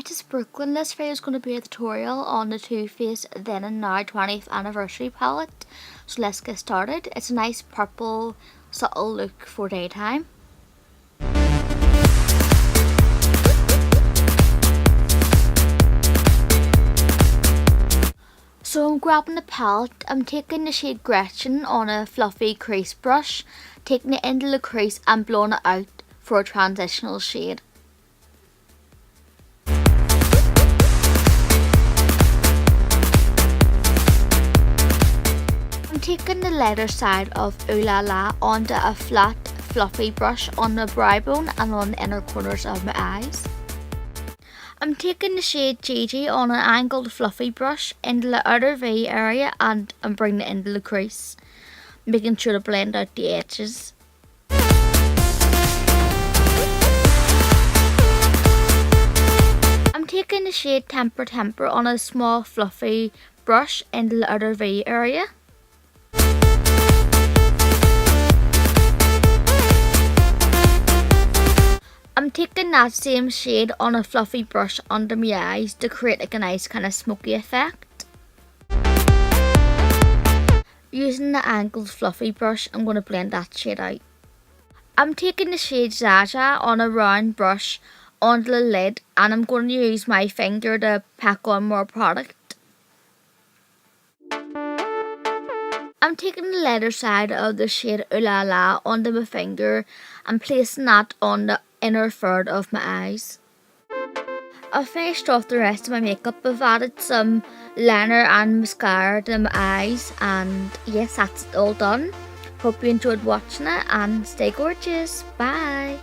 Alright, it's Brookelynne. This video is going to be a tutorial on the Too Faced Then and Now 20th Anniversary palette. So let's get started. It's a nice purple, subtle look for daytime. So I'm grabbing the palette. I'm taking the shade Gretchen on a fluffy crease brush, taking it into the crease and blowing it out for a transitional shade. I'm taking the leather side of Ooh La La onto a flat fluffy brush on the brow bone and on the inner corners of my eyes. I'm taking the shade Gigi on an angled fluffy brush into the outer V area and I'm bringing it into the crease, making sure to blend out the edges. I'm taking the shade Temper Temper on a small fluffy brush into the outer V area. I'm taking that same shade on a fluffy brush under my eyes to create like a nice kind of smoky effect. Using the angled fluffy brush, I'm going to blend that shade out. I'm taking the shade Zaza on a round brush onto the lid and I'm going to use my finger to pack on more product. I'm taking the leather side of the shade Ooh La La onto my finger and placing that on the inner third of my eyes. I've finished off the rest of my makeup. I've added some liner and mascara to my eyes and yes, that's all done. Hope you enjoyed watching it and stay gorgeous. Bye!